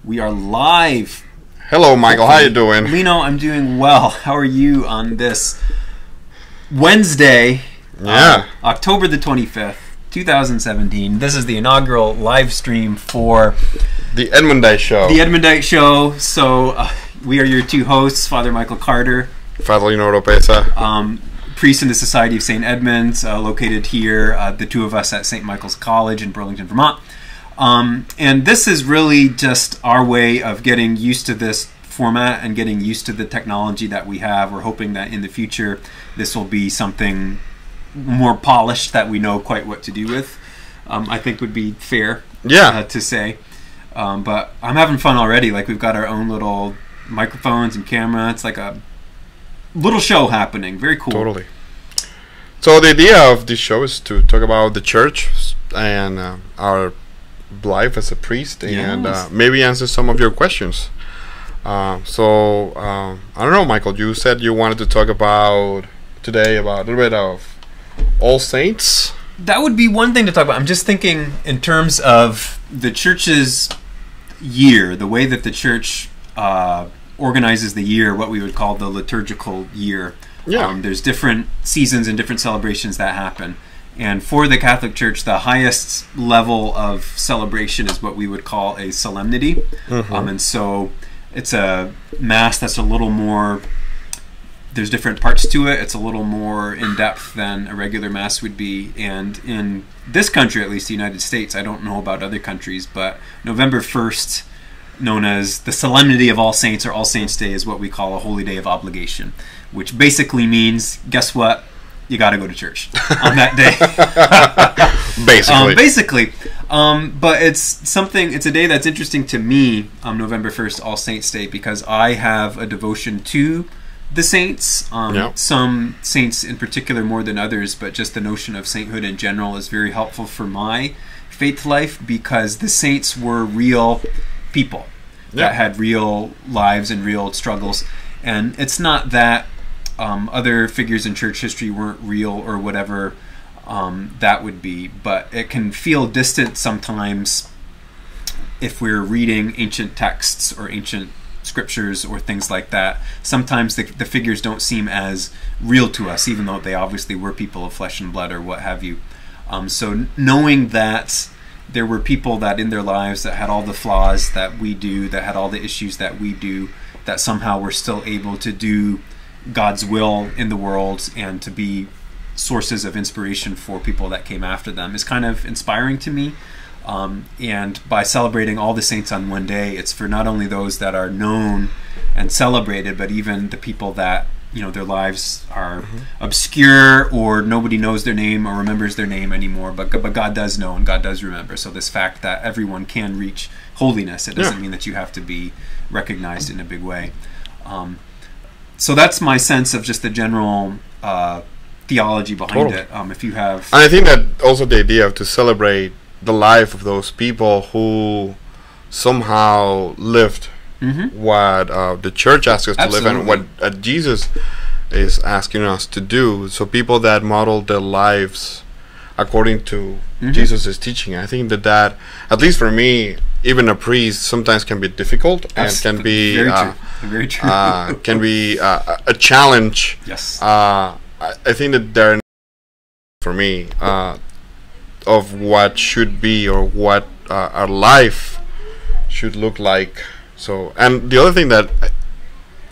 We are live. Hello, Michael. How you doing? Lino, I'm doing well. How are you on this Wednesday, October the 25th, 2017? This is the inaugural live stream for the Edmundite show. The Edmundite show. So we are your two hosts, Father Michael Carter, Father Lino Oropeza, priest in the Society of St. Edmunds, located here, the two of us at St. Michael's College in Burlington, Vermont. And this is really just our way of getting used to this format and getting used to the technology that we have. We're hoping that in the future this will be something more polished that we know quite what to do with. I think would be fair to say. But I'm having fun already. Like, we've got our own little microphones and camera. It's like a little show happening. Very cool. Totally. So the idea of this show is to talk about the church and our life as a priest, and maybe answer some of your questions. I don't know, Michael, you said you wanted to talk about today about a little bit of All Saints. That would be one thing to talk about. I'm just thinking in terms of the church's year, the way that the church organizes the year, what we would call the liturgical year. There's different seasons and different celebrations that happen. And for the Catholic Church, the highest level of celebration is what we would call a solemnity. And so it's a Mass that's a little more, there's different parts to it. It's a little more in-depth than a regular Mass would be. And in this country, at least the United States, I don't know about other countries, but November 1st, known as the Solemnity of All Saints, or All Saints' Day, is what we call a holy day of obligation, which basically means, guess what? You got to go to church on that day. Basically. But it's a day that's interesting to me, November 1st, All Saints' Day, because I have a devotion to the saints. Some saints in particular more than others, but just the notion of sainthood in general is very helpful for my faith life, because the saints were real people that had real lives and real struggles. And it's not that other figures in church history weren't real or whatever that would be, but it can feel distant sometimes if we're reading ancient texts or ancient scriptures or things like that. Sometimes the figures don't seem as real to us, even though they obviously were people of flesh and blood or what have you. So knowing that there were people that in their lives that had all the flaws that we do, that had all the issues that we do, that somehow were still able to do God's will in the world and to be sources of inspiration for people that came after them, is kind of inspiring to me. And by celebrating all the saints on one day, it's for not only those that are known and celebrated, but even the people that, you know, their lives are obscure or nobody knows their name or remembers their name anymore, but God does know and God does remember. So this fact that everyone can reach holiness, it doesn't mean that you have to be recognized in a big way. So that's my sense of just the general theology behind it. If you have, and I think that also the idea of to celebrate the life of those people who somehow lived what the church asks us to live and what Jesus is asking us to do. So people that model their lives according to Jesus' teaching. I think that at least for me, even a priest sometimes can be difficult and can be very true. Can be a challenge. Yes. I think that they're for me of what should be or what our life should look like. So, and the other thing that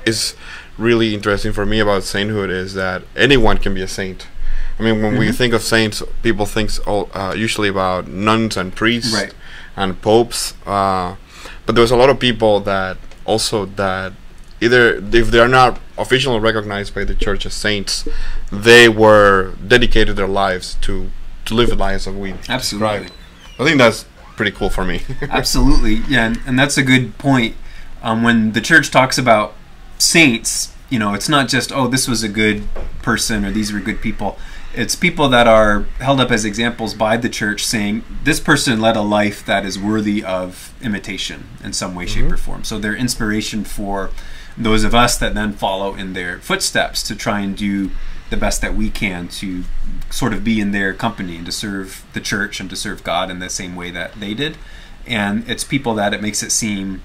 is really interesting for me about sainthood is that anyone can be a saint. I mean, when we think of saints, people think usually about nuns and priests and popes. But there's a lot of people that also that either, if they are not officially recognized by the church as saints, they were dedicated their lives to live the lives that we described. I think that's pretty cool for me. Absolutely, yeah, and that's a good point. When the church talks about saints, you know, it's not just, oh, this was a good person or these were good people. It's people that are held up as examples by the church, saying this person led a life that is worthy of imitation in some way, shape, or form. So they're inspiration for those of us that then follow in their footsteps to try and do the best that we can to sort of be in their company and to serve the church and to serve God in the same way that they did. And it's people that it makes it seem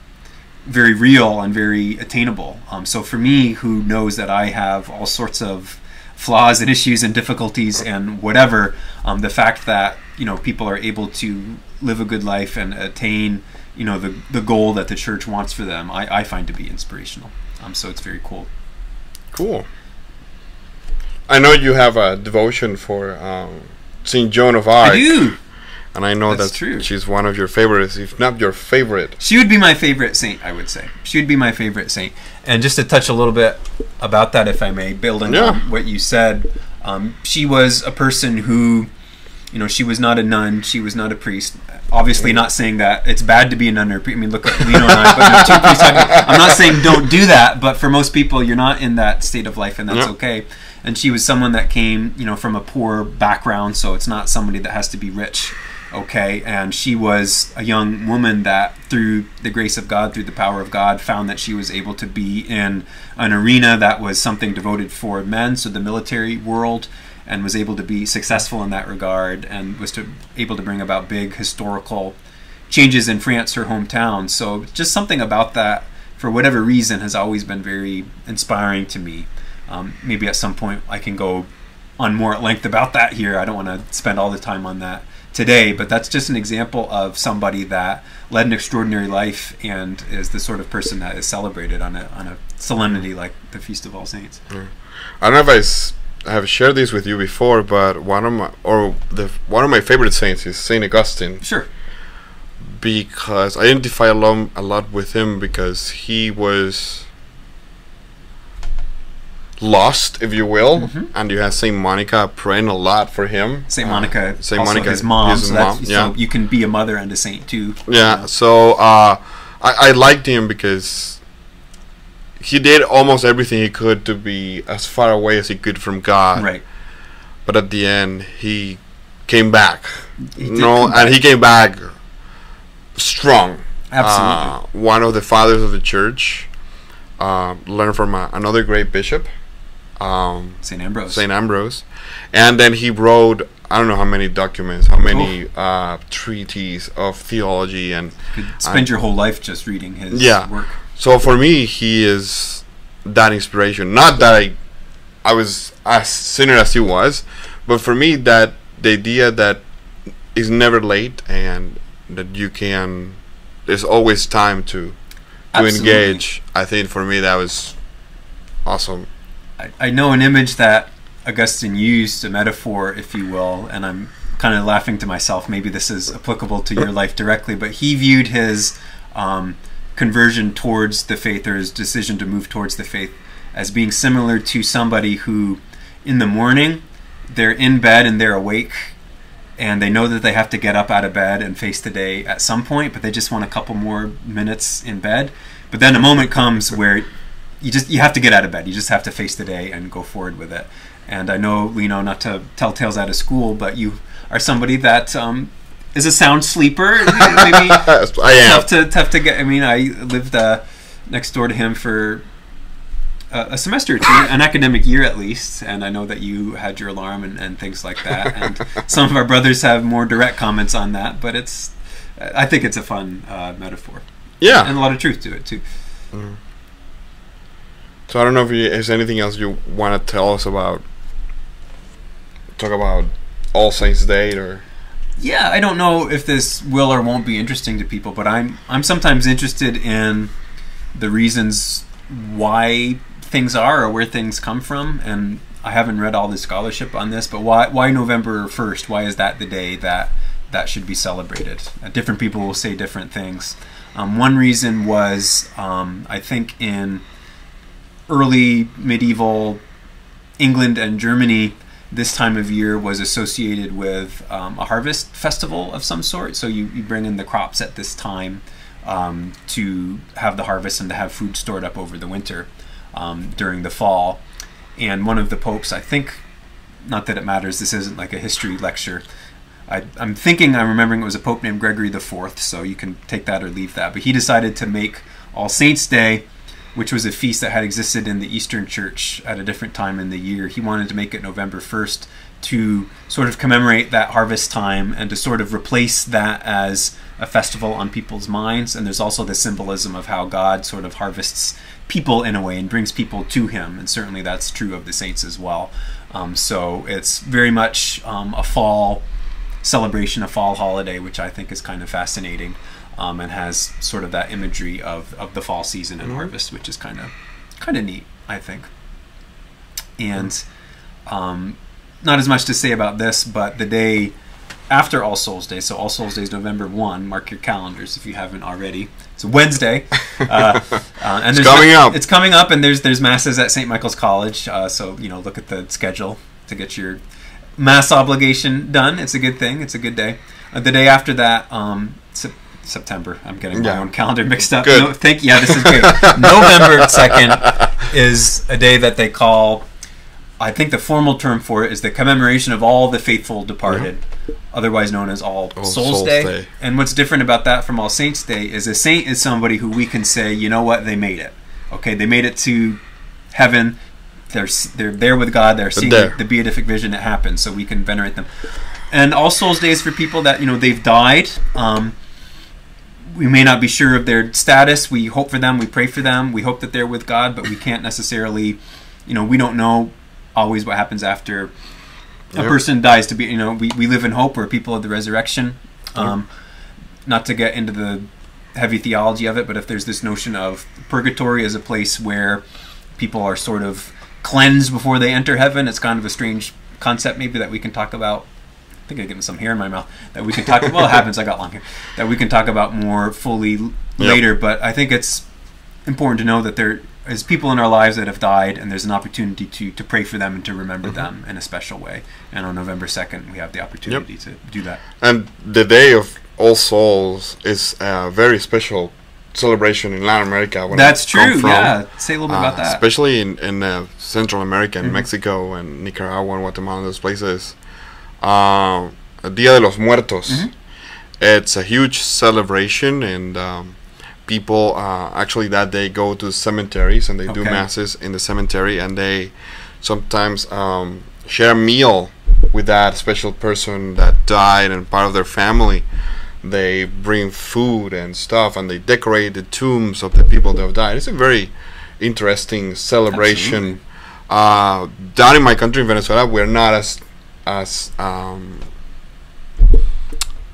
very real and very attainable. So for me, who knows that I have all sorts of flaws and issues and difficulties and whatever, the fact that, you know, people are able to live a good life and attain, you know, the goal that the church wants for them, I find to be inspirational. So it's very cool. Cool. I know you have a devotion for Saint Joan of Arc. I do. And I know That's that true. She's one of your favorites, if not your favorite. She would be my favorite saint, I would say. She would be my favorite saint. And just to touch a little bit about that, if I may, building on what you said, she was a person who, you know, she was not a nun, she was not a priest. Obviously not saying that it's bad to be a nun or a priest. I mean, look at Lino and I, but two priests. I'm not saying don't do that, but for most people, you're not in that state of life, and that's okay. And she was someone that came, you know, from a poor background, so it's not somebody that has to be rich. Okay, and she was a young woman that, through the grace of God, through the power of God, found that she was able to be in an arena that was something devoted for men, so the military world, and was able to be successful in that regard, and was able to bring about big historical changes in France, her hometown. So just something about that, for whatever reason, has always been very inspiring to me. Maybe at some point I can go on more at length about that here. I don't want to spend all the time on that today, but that's just an example of somebody that led an extraordinary life and is the sort of person that is celebrated on a solemnity like the Feast of All Saints. I don't know if I have shared this with you before, but one of my favorite saints is Saint Augustine. Sure. Because I identify a lot with him, because he was lost, if you will, and you have Saint Monica praying a lot for him. Saint Monica, his mom. So you can be a mother and a saint too. Yeah. So I liked him because he did almost everything he could to be as far away as he could from God. Right. But at the end, he came back. He came back strong. Absolutely. One of the fathers of the church learned from another great bishop, Saint Ambrose. Saint Ambrose, and then he wrote, I don't know how many documents, how many treatises of theology, and you could spend your whole life just reading his work. So for me, he is that inspiration. Not that I was as sinner as he was, but for me, that the idea that it's never late and that you can, there's always time to engage. I think for me that was awesome. I know an image that Augustine used, a metaphor, if you will, and I'm kind of laughing to myself. Maybe this is applicable to your life directly, but he viewed his conversion towards the faith, or his decision to move towards the faith, as being similar to somebody who, in the morning, they're in bed and they're awake, and they know that they have to get up out of bed and face the day at some point, but they just want a couple more minutes in bed. But then a moment comes where you have to get out of bed. You just have to face the day and go forward with it. And I know, Lino, not to tell tales out of school, but you are somebody that is a sound sleeper. Maybe I am. Tough to get. I mean, I lived next door to him for a semester or two, an academic year at least, and I know that you had your alarm and things like that. And some of our brothers have more direct comments on that, but I think it's a fun metaphor. Yeah, and a lot of truth to it too. Mm. So I don't know if there's anything else you want to tell us about. Talk about All Saints Day, or yeah, I don't know if this will or won't be interesting to people, but I'm sometimes interested in the reasons why things are or where things come from, and I haven't read all the scholarship on this, but why November 1st? Why is that the day that should be celebrated? Different people will say different things. One reason was I think in early medieval England and Germany, this time of year was associated with a harvest festival of some sort. So you bring in the crops at this time to have the harvest and to have food stored up over the winter during the fall. And one of the popes, I think, not that it matters, this isn't like a history lecture, I'm remembering it was a pope named Gregory IV, so you can take that or leave that, but he decided to make All Saints Day, which was a feast that had existed in the Eastern Church at a different time in the year. He wanted to make it November 1st to sort of commemorate that harvest time and to sort of replace that as a festival on people's minds. And there's also the symbolism of how God sort of harvests people in a way and brings people to him, and certainly that's true of the saints as well. So it's very much a fall celebration, a fall holiday, which I think is kind of fascinating, and has sort of that imagery of the fall season and harvest, which is kind of neat, I think. And not as much to say about this, but the day after All Souls Day, so All Souls Day is November 1, mark your calendars if you haven't already. It's Wednesday. And it's coming up. It's coming up, and there's masses at St. Michael's College, so look at the schedule to get your mass obligation done. It's a good thing. It's a good day. The day after that, September. I'm getting my own calendar mixed up. Good. This is good. November 2nd is a day that they call, I think the formal term for it is the Commemoration of All the Faithful Departed, otherwise known as All Souls Day. And what's different about that from All Saints Day is a saint is somebody who we can say, you know what, they made it. Okay, they made it to heaven. They're there with God. They're seeing the beatific vision that happens, so we can venerate them. And All Souls Day is for people that, they've died. We may not be sure of their status. We hope for them. We pray for them. We hope that they're with God, but we can't necessarily, we don't know always what happens after a person dies. To be, we live in hope. We're people of the resurrection. Not to get into the heavy theology of it, but if there's this notion of purgatory as a place where people are sort of cleansed before they enter heaven, it's kind of a strange concept maybe that we can talk about. I think I'm getting some hair in my mouth that we can talk about. Well, it happens, I got long hair. That we can talk about more fully later, but I think it's important to know that there is people in our lives that have died, and there's an opportunity to pray for them and to remember them in a special way. And on November 2nd, we have the opportunity to do that. And the Day of All Souls is a very special celebration in Latin America. That's true, yeah. Say a little bit about that. Especially in Central America, in Mexico and Nicaragua and Guatemala, and those places. Dia de los Muertos. It's a huge celebration, and people actually that day go to cemeteries and they do masses in the cemetery, and they sometimes share a meal with that special person that died and part of their family. They bring food and stuff, and they decorate the tombs of the people that have died. It's a very interesting celebration. Down in my country, in Venezuela, we're not as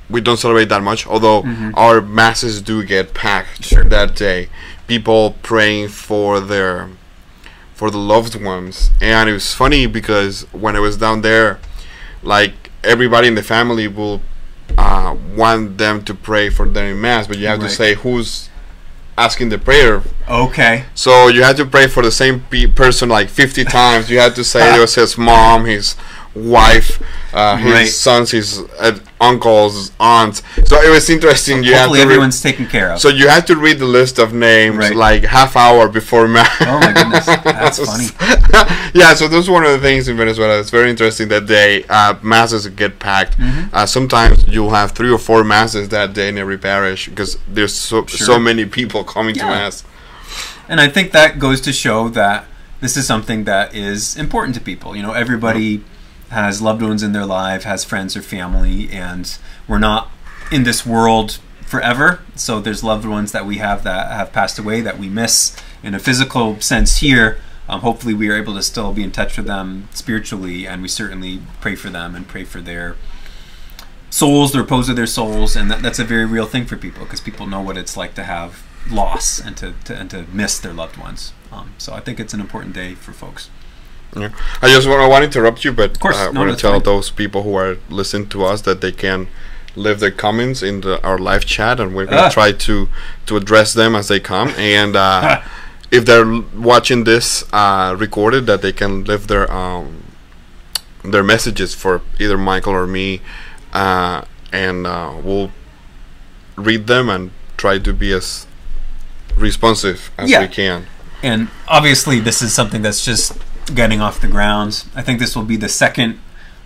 we don't celebrate that much, although our masses do get packed that day. People praying for the loved ones. And it was funny because when I was down there, like, everybody in the family will want them to pray for them in mass, but you have to say who's asking the prayer. Okay. So you had to pray for the same person like 50 times. You had to say it was his mom, his wife, his sons, his uncles, aunts. So it was interesting. So hopefully everyone's taken care of. So you had to read the list of names like half hour before mass. Oh my goodness, that's funny. Yeah, so that's one of the things in Venezuela. It's very interesting that day. Masses get packed. Sometimes you'll have 3 or 4 masses that day in every parish because there's so many people coming to mass. And I think that goes to show that this is something that is important to people. Everybody has loved ones in their life, has friends or family, and we're not in this world forever. So there's loved ones that we have that have passed away that we miss in a physical sense here. Hopefully we are able to still be in touch with them spiritually, and we certainly pray for them and pray for their souls, the repose of their souls, and that's a very real thing for people, because people know what it's like to have loss and to miss their loved ones. So I think it's an important day for folks. Yeah. I just want to interrupt you, but I want to tell those people who are listening to us that they can leave their comments in our live chat, and we're going to try to address them as they come. And if they're watching this recorded, that they can leave their messages for either Michael or me, and we'll read them and try to be as responsive as we can. And obviously this is something that's just getting off the ground. I think this will be the second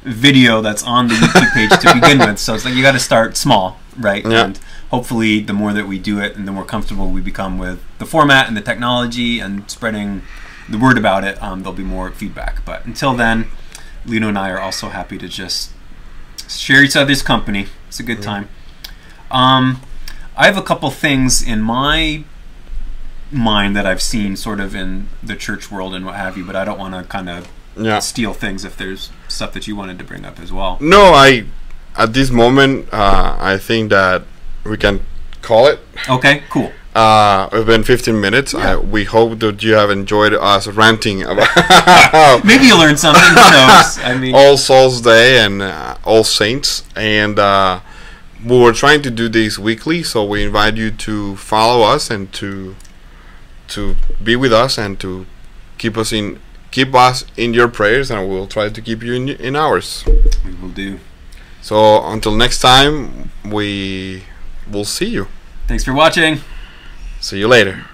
video that's on the YouTube page to begin with, so it's like you got to start small, right? And hopefully the more that we do it and the more comfortable we become with the format and the technology and spreading the word about it, there'll be more feedback. But until then, Lino and I are also happy to just share each other's company. It's a good time. I have a couple things in my mind that I've seen sort of in the church world and what have you, but I don't want to kind of steal things if there's stuff that you wanted to bring up as well. No, at this moment, I think that we can call it. Okay, cool. It's been 15 minutes. Yeah. We hope that you have enjoyed us ranting about maybe you learned something. Who knows? I mean, All Souls Day and All Saints, and we were trying to do this weekly, so we invite you to follow us and to be with us and to keep us in your prayers, and we'll try to keep you in ours. We will do. So until next time, we will see you. Thanks for watching. See you later.